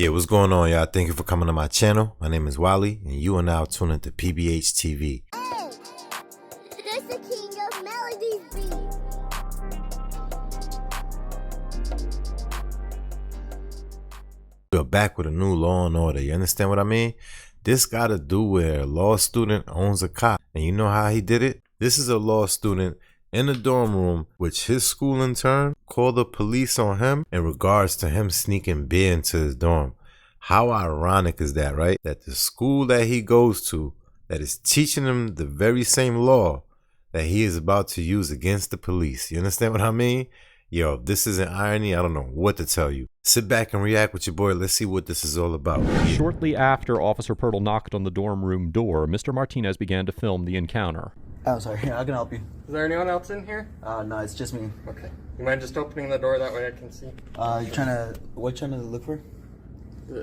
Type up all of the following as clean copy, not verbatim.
Yeah, what's going on, y'all? Thank you for coming to my channel. My name is Wally, and you are now tuned into PBH TV. Hey, this the king of melodies beat. We're back with a new Law and Order. You understand what I mean? This got to do where a law student owns a cop. And you know how he did it? This is a law student in the dorm room, which his school in turn called the police on him in regards to him sneaking beer into his dorm. How ironic is that, right? That the school that he goes to that is teaching him the very same law that he is about to use against the police. You understand what I mean? Yo, if this isn't irony, I don't know what to tell you. Sit back and react with your boy. Let's see what this is all about. Shortly after Officer Pirtle knocked on the dorm room door, Mr. Martinez began to film the encounter. Oh, sorry. I can help you. Is there anyone else in here? No, it's just me. Okay. You mind just opening the door that way I can see? What you trying to look for?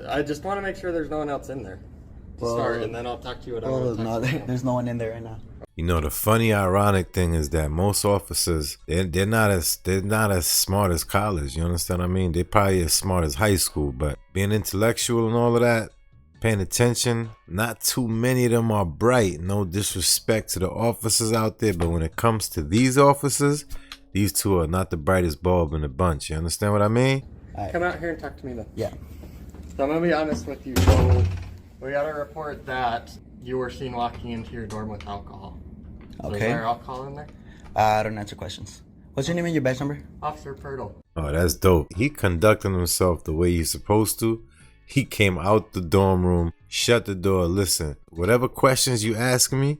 I just want to make sure there's no one else in there to start, and then I'll talk to you. No, there's no one in there right now. You know, the funny, ironic thing is that most officers, they're not as smart as college. You understand what I mean? They're probably as smart as high school, but being intellectual and all of that, paying attention, not too many of them are bright. No disrespect to the officers out there, but when it comes to these officers, these two are not the brightest bulb in the bunch. You understand what I mean? Come out here and talk to me then. Yeah. So I'm going to be honest with you. So we got a report that you were seen walking into your dorm with alcohol. So Okay. Is there alcohol in there? I don't answer questions. What's your name and your badge number? Officer Pirtle. Oh, that's dope. He conducted himself the way he's supposed to. He came out the dorm room, shut the door. Listen, whatever questions you ask me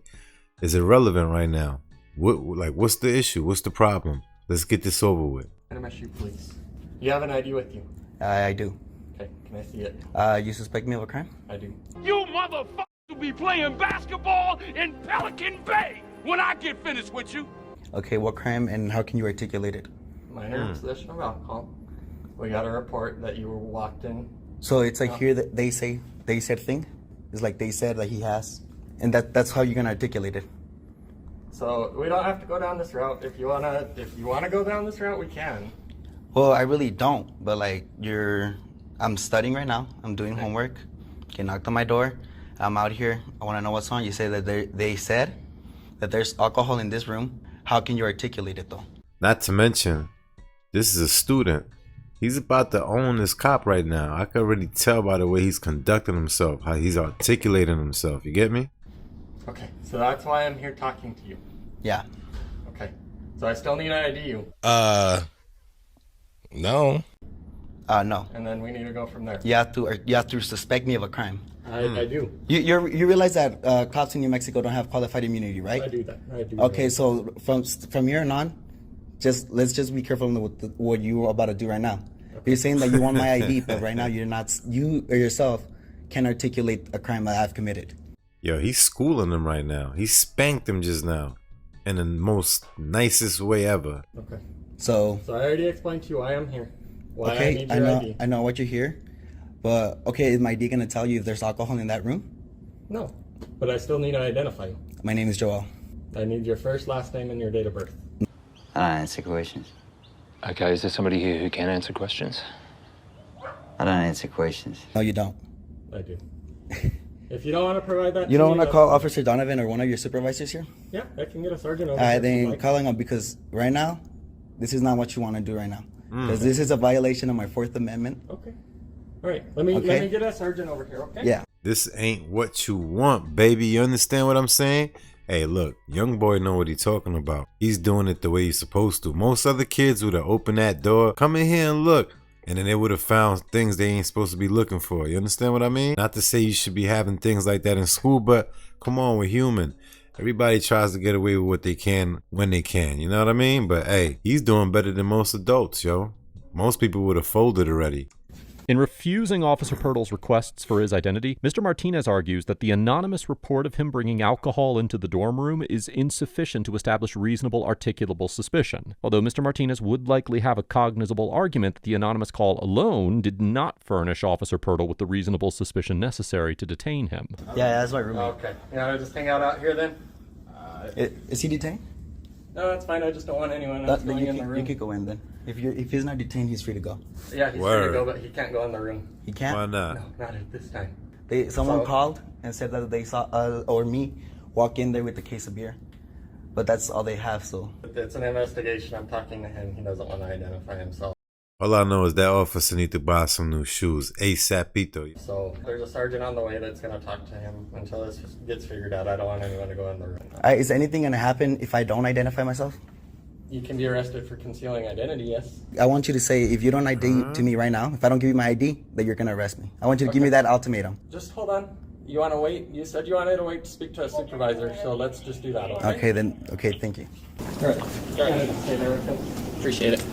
is irrelevant right now. What's the issue? What's the problem? Let's get this over with. NMSU police. You have an ID with you. I do. Okay, can I see it? You suspect me of a crime? I do. You motherfuckers will be playing basketball in Pelican Bay when I get finished with you. Okay, what crime and how can you articulate it? Minor possession of alcohol. We got a report that you were walked in. So it's like here that they said thing? It's like they said that he has, and that's how you're gonna articulate it. So we don't have to go down this route. If you wanna go down this route, we can. Well, I really don't, but like I'm studying right now. I'm doing homework. You knocked on my door. I'm out here. I want to know what's on. You say that they said that there's alcohol in this room. How can you articulate it though? Not to mention, this is a student. He's about to own this cop right now. I can already tell by the way he's conducting himself, how he's articulating himself. You get me? Okay, so that's why I'm here talking to you. Yeah. Okay, so I still need to ID you. No. No. And then we need to go from there. You have to suspect me of a crime. I do. You realize that cops in New Mexico don't have qualified immunity, right? I do that. I do. Okay, so from here on, let's just be careful with what you're about to do right now. Okay. You're saying that you want my ID, but right now you or yourself can articulate a crime that I've committed. Yo, he's schooling him right now. He spanked him just now in the most nicest way ever. Okay. So I already explained to you why I'm here. Why I okay, need your ID. I know what you're here, but okay, is my ID gonna tell you if there's alcohol in that room? No, but I still need to identify you. My name is Joel. I need your first, last name, and your date of birth. I don't answer questions. Okay, is there somebody here who can answer questions? I don't answer questions. No, you don't. I do. If you don't want to provide that, You to don't me, want to call Officer Donovan or one of your supervisors here? Yeah, I can get a sergeant over. All right, here if you'd then like. calling them because right now, this is not what you want to do right now. Because this is a violation of my Fourth Amendment. Okay. All right. Let me get a sergeant over here. Okay. Yeah. This ain't what you want, baby. You understand what I'm saying? Hey, look, young boy know what he's talking about. He's doing it the way he's supposed to. Most other kids would have opened that door, come in here and look, and then they would have found things they ain't supposed to be looking for. You understand what I mean? Not to say you should be having things like that in school, but come on, we're human. Everybody tries to get away with what they can when they can. You know what I mean? But hey, he's doing better than most adults, yo. Most people would have folded already. In refusing Officer Pirtle's requests for his identity, Mr. Martinez argues that the anonymous report of him bringing alcohol into the dorm room is insufficient to establish reasonable articulable suspicion. Although Mr. Martinez would likely have a cognizable argument that the anonymous call alone did not furnish Officer Pirtle with the reasonable suspicion necessary to detain him. Yeah, that's my roommate. Okay. You want to just hang out here then? Is he detained? No, that's fine. I just don't want anyone else going in the room. You could go in then. If he's not detained, he's free to go. Yeah, he's free to go, but he can't go in the room. He can't? Why not? No, not at this time. Someone called and said that they saw us or me walk in there with a case of beer. But that's all they have, so. It's an investigation. I'm talking to him. He doesn't want to identify himself. All I know is that officer need to buy some new shoes ASAPito. So there's a sergeant on the way that's going to talk to him until this gets figured out. I don't want anyone to go in the room. Is anything going to happen if I don't identify myself? You can be arrested for concealing identity, yes. I want you to say, if you don't ID to me right now, if I don't give you my ID, that you're going to arrest me. I want you to give me that ultimatum. Just hold on. You want to wait? You said you wanted to wait to speak to a supervisor, so let's just do that. Okay, then. Okay, thank you. All right. Stay there with him. Appreciate it.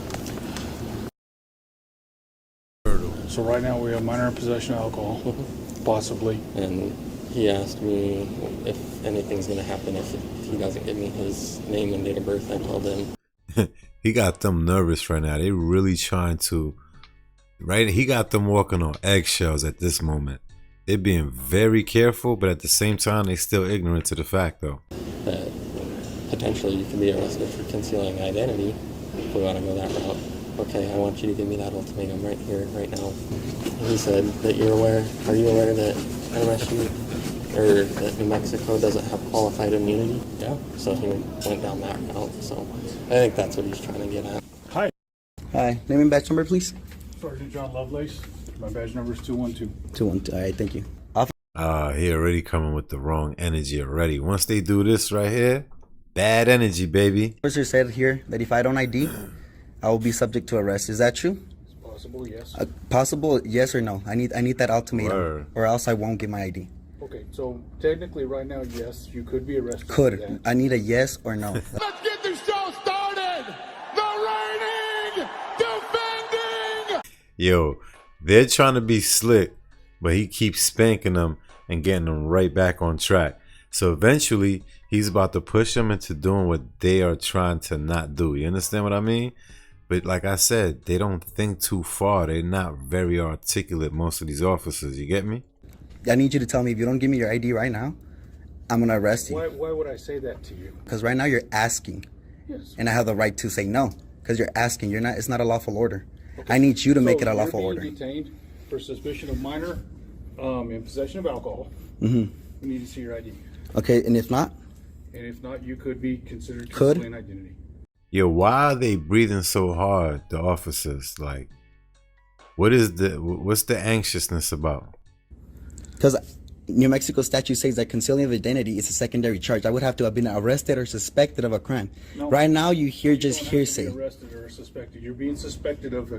So right now we have minor in possession of alcohol, possibly. And he asked me if anything's going to happen if he doesn't give me his name and date of birth. I told him. He got them nervous right now. They really trying to, right? He got them walking on eggshells at this moment. They're being very careful, but at the same time, they still ignorant to the fact, though. That potentially you can be arrested for concealing identity if we want to go that route. Okay, I want you to give me that ultimatum right here, right now. He said that you're aware. Are you aware that MSU or that New Mexico doesn't have qualified immunity? Yeah. So he went down that route. So I think that's what he's trying to get at. Hi. Hi. Name and badge number, please. Sergeant John Lovelace. My badge number is 212. 212. All right, thank you. He already coming with the wrong energy already. Once they do this right here, bad energy, baby. Officer said here that if I don't ID, I will be subject to arrest. Is that true? It's possible, yes. Possible, yes or no? I need that ultimatum, Word. or else I won't get my ID. Okay, so technically right now, yes, you could be arrested. Could. I need a yes or no. Let's get this show started! The reigning, defending! Yo, they're trying to be slick, but he keeps spanking them and getting them right back on track. So eventually, he's about to push them into doing what they are trying to not do. You understand what I mean? But like I said, they don't think too far. They're not very articulate, most of these officers. You get me? I need you to tell me if you don't give me your ID right now, I'm going to arrest you. Why would I say that to you? Because right now you're asking. Yes. And I have the right to say no. Because you're asking. It's not a lawful order. Okay. I need you to make it a lawful order. You're being detained for suspicion of minor in possession of alcohol. Mm-hmm. We need to see your ID. Okay, and if not? And if not, you could be considered concealing identity. Yo, why are they breathing so hard, the officers? Like, what's the anxiousness about? Because New Mexico statute says that concealing of identity is a secondary charge. I would have to have been arrested or suspected of a crime. No, right now, you hear just hearsay. You're arrested or suspected. You're being suspected of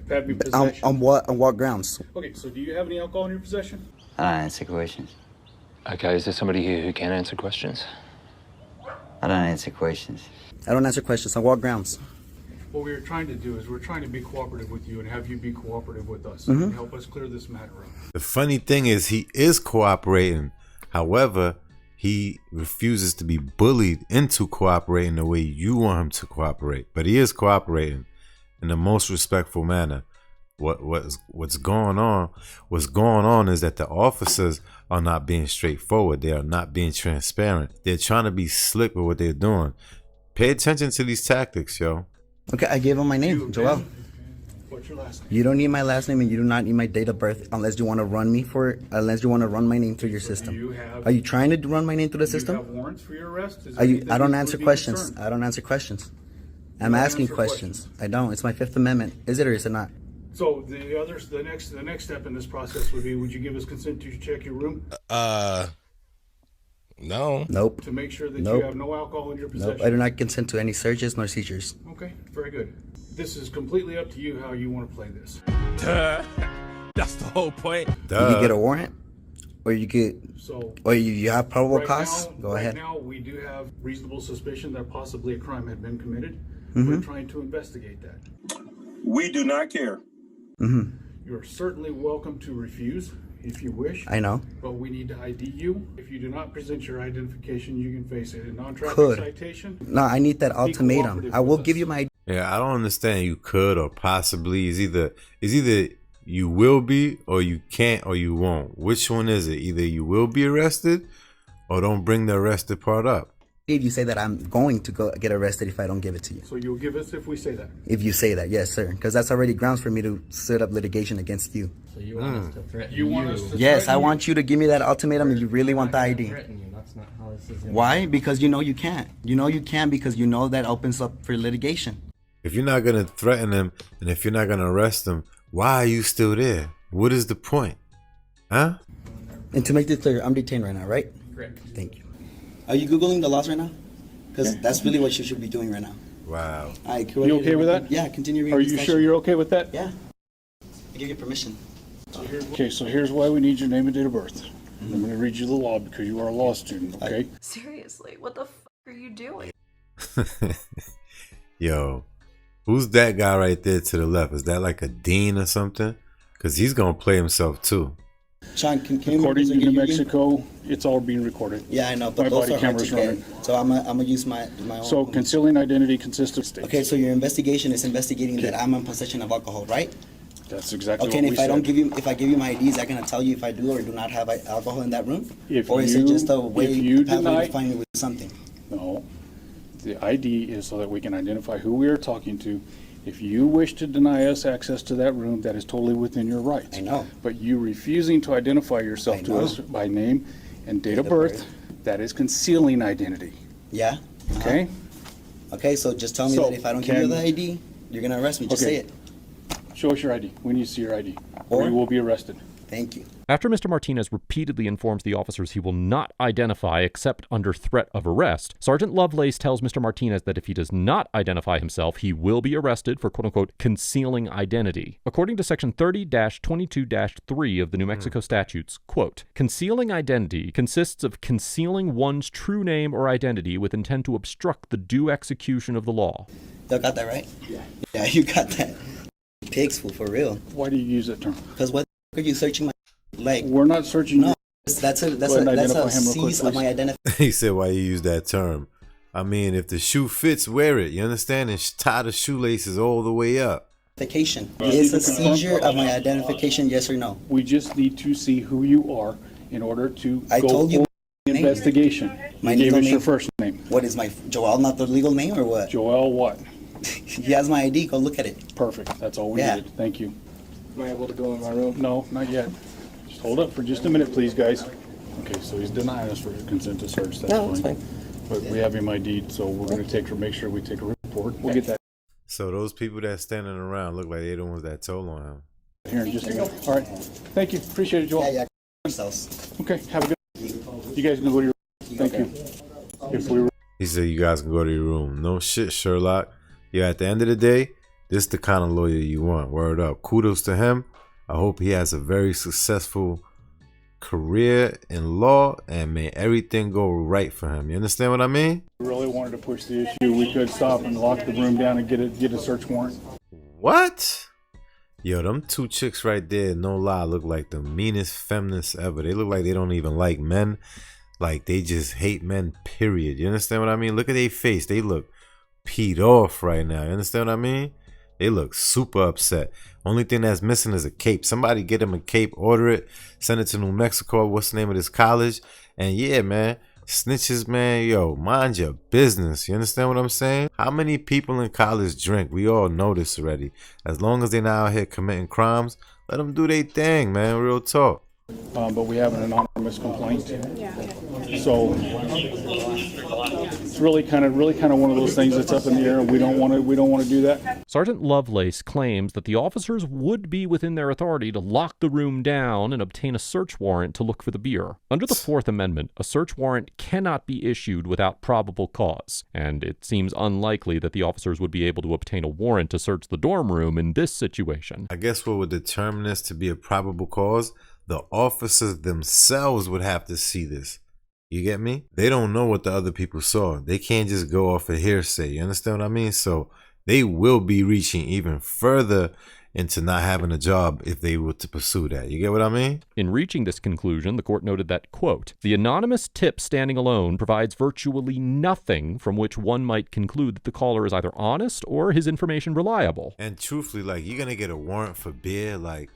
having possession. On what grounds? Okay, so do you have any alcohol in your possession? I don't answer questions. Okay, is there somebody here who can answer questions? I don't answer questions. I don't answer questions. On what grounds? What we're trying to do is we're trying to be cooperative with you and have you be cooperative with us and help us clear this matter up. The funny thing is he is cooperating. However, he refuses to be bullied into cooperating the way you want him to cooperate. But he is cooperating in the most respectful manner. What's going on is that the officers are not being straightforward. They are not being transparent. They're trying to be slick with what they're doing. Pay attention to these tactics, yo. Okay, I gave him my name, Joel. What's your last name? You don't need my last name and you do not need my date of birth unless you want to run my name through your system. Are you trying to run my name through the system? Do you have warrants for your arrest? I don't answer questions. I don't answer questions. I'm asking questions. I don't. It's my Fifth Amendment. Is it or is it not? So the next step in this process would be, would you give us consent to check your room? No. Nope. To make sure that you have no alcohol in your possession? Nope. I do not consent to any searches nor seizures. Okay, very good. This is completely up to you how you want to play this. That's the whole point. You can get a warrant, or you have probable cause. Go ahead. Right now, we do have reasonable suspicion that possibly a crime had been committed. We're trying to investigate that. We do not care. You're certainly welcome to refuse if you wish. I know. But we need to ID you. If you do not present your identification, you can face a non-traffic citation. No, I need that ultimatum. I will give you my. Yeah, I don't understand. You could or possibly. It's either you will be or you can't or you won't. Which one is it? Either you will be arrested or don't bring the arrested part up. if you say that I'm going to go get arrested if I don't give it to you. So you'll give us if we say that? If you say that, yes, sir. Because that's already grounds for me to set up litigation against you. So you want us to threaten You want us to Yes, I threaten want you to give me that ultimatum if you really want the ID. threaten you. That's not how this is gonna Why? Because you know you can't. You know you can because you know that opens up for litigation. If you're not gonna threaten him and if you're not gonna arrest him, why are you still there? What is the point? Huh? And to make this clear, I'm detained right now, right? Correct. Thank you. Are you Googling the laws right now? Because that's really what you should be doing right now. Wow. All right, You okay with that? Yeah, continue reading. Are the you statute. sure you're okay with that? Yeah. I give you permission. Okay, so here's why we need your name and date of birth. I'm going to read you the law because you are a law student, okay? Seriously, what the fuck are you doing? Yo, who's that guy right there to the left? Is that like a dean or something? Because he's gonna play himself too. Sean, can you According to move this New again? Mexico, it's all being recorded. Yeah, I know, but My those body are hard to camera's get. running. So I'm gonna use my own. So concealing identity consists of states. Okay, so your investigation is investigating that I'm in possession of alcohol, right? That's exactly Okay, what and we if I said. don't give you, if I give you my IDs, I gonna tell you if I do or do not have alcohol in that room, If or is it you- just a way if you pathway deny- to find me with something? No, the ID is so that we can identify who we are talking to. If you wish to deny us access to that room, that is totally within your rights. I know. But you refusing to identify yourself I to know. us by name and date of birth, that is concealing identity, Yeah. okay? Okay, so just tell me So, that if I don't give you can- the ID, you're gonna arrest me. Just Okay. say it. Show us your ID. We need to see your ID, or Or- you will be arrested. Thank you. After Mr. Martinez repeatedly informs the officers he will not identify except under threat of arrest, Sergeant Lovelace tells Mr. Martinez that if he does not identify himself, he will be arrested for quote-unquote concealing identity. According to Section 30-22-3 of the New Mexico statutes, quote, concealing identity consists of concealing one's true name or identity with intent to obstruct the due execution of the law. Y'all got that right? Yeah. Yeah, you got that. Pigs, fool, for real. Why do you use that term? Because what are you searching my leg? We're not searching. No, that's a Go ahead and identify him real quick, seize of please. my identity. He said, why you use that term? I mean, if the shoe fits, wear it. You understand? And tie the shoelaces all the way up. Identification. You Is need a to confirm- seizure of my identification, yes or no? We just need to see who you are in order to I go told you forward my with the name. investigation. My You gave legal us your name. first name. What is my Joel? Not the legal name or what? Joel what? He has my ID. Go look at it. Perfect. That's all we Yeah. needed. Thank you. Am I able to go in my room? No, not yet. Just hold up for just a minute, please, guys. Okay, so he's denying us for consent to search. That's No, fine. that's fine. But we have him ID'd, so we're going to make sure we take a report. We'll get that So those people that standing around look like they're the ones that told on him. here in just a minute. All right. Thank you. Appreciate it, Joel. Yeah, yeah. Yourselves. Okay, have a good. You guys can go to your. Thank you. If we were. He said, you guys can go to your room. No shit, Sherlock. Yeah, at the end of the day, this the kind of lawyer you want. Word up. Kudos to him. I hope he has a very successful career in law and may everything go right for him. You understand what I mean? Really wanted to push the issue, we could stop and lock the room down and get a search warrant. What? Yo, them two chicks right there, no lie, look like the meanest feminists ever. They look like they don't even like men. Like they just hate men, period. You understand what I mean? Look at their face. They look peed off right now. You understand what I mean? They look super upset. Only thing that's missing is a cape. Somebody get him a cape, order it, send it to New Mexico. What's the name of this college? And yeah, man, snitches, man, yo, mind your business. You understand what I'm saying? How many people in college drink? We all know this already. As long as they're not out here committing crimes, let them do their thing, man. Real talk. But we have an anonymous complaint. So it's really kind of one of those things that's up in the air, and we don't want to do that. Sergeant Lovelace claims that the officers would be within their authority to lock the room down and obtain a search warrant to look for the beer. Under the Fourth Amendment, a search warrant cannot be issued without probable cause, and it seems unlikely that the officers would be able to obtain a warrant to search the dorm room in this situation. I guess what would determine this to be a probable cause, the officers themselves would have to see this. You get me? They don't know what the other people saw. They can't just go off of hearsay. You understand what I mean? So they will be reaching even further into not having a job if they were to pursue that. You get what I mean? In reaching this conclusion, the court noted that, quote, the anonymous tip standing alone provides virtually nothing from which one might conclude that the caller is either honest or his information reliable. And truthfully, like, you're going to get a warrant for beer, like,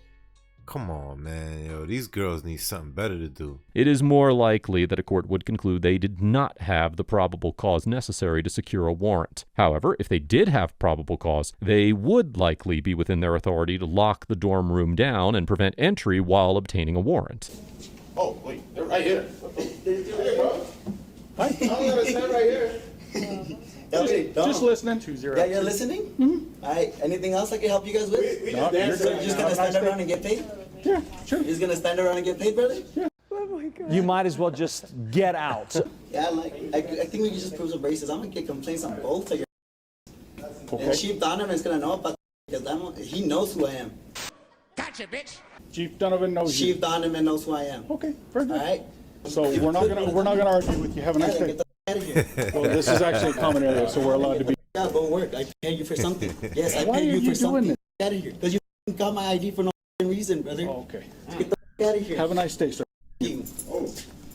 Come on, man. Yo, these girls need something better to do. It is more likely that a court would conclude they did not have the probable cause necessary to secure a warrant. However, if they did have probable cause, they would likely be within their authority to lock the dorm room down and prevent entry while obtaining a warrant. Oh, wait, they're right here. Hey, bro. Hi. I'm gonna stand right here. Okay, just listening. Yeah, you're listening? Mm-hmm. All right, anything else I can help you guys with? We just danced. So you're just gonna stand around and get paid? Yeah, sure. You're just gonna stand around and get paid, brother? Yeah. You might as well just get out. Yeah, like, I think we can just prove some braces. I'm gonna get complaints on both of your. Okay. And Chief Donovan's gonna know about because he knows who I am. Gotcha, bitch. Chief Donovan knows you. Chief Donovan knows who I am. Okay, very good. All right? So we're not gonna argue with you. Have a nice day. Get the out of here. Well, this is actually a common area, so we're allowed to be. Yeah, go work. I pay you for something. Yes, I Why pay are you you for something. doing Get out of here. Because you got my ID for no reason, brother. Oh, okay. Get the out of here. Have a nice day, sir.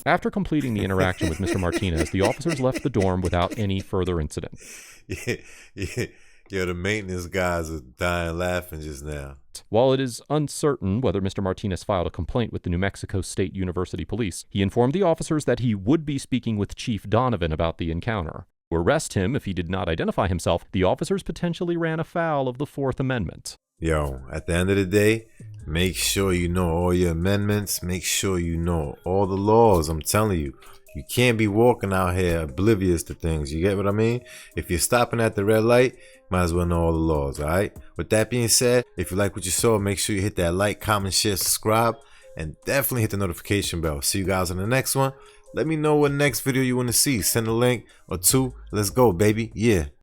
After completing the interaction with Mr. Martinez, the officers left the dorm without any further incident. Yeah. Yo, the maintenance guys are dying laughing just now. While it is uncertain whether Mr. Martinez filed a complaint with the New Mexico State University Police, he informed the officers that he would be speaking with Chief Donovan about the encounter. To arrest him if he did not identify himself, the officers potentially ran afoul of the Fourth Amendment. Yo, at the end of the day, make sure you know all your amendments. Make sure you know all the laws. I'm telling you, you can't be walking out here oblivious to things. You get what I mean? If you're stopping at the red light, might as well know all the laws, all right? With that being said, if you like what you saw, make sure you hit that like, comment, share, subscribe, and definitely hit the notification bell. See you guys in the next one. Let me know what next video you want to see. Send a link or two. Let's go, baby. Yeah.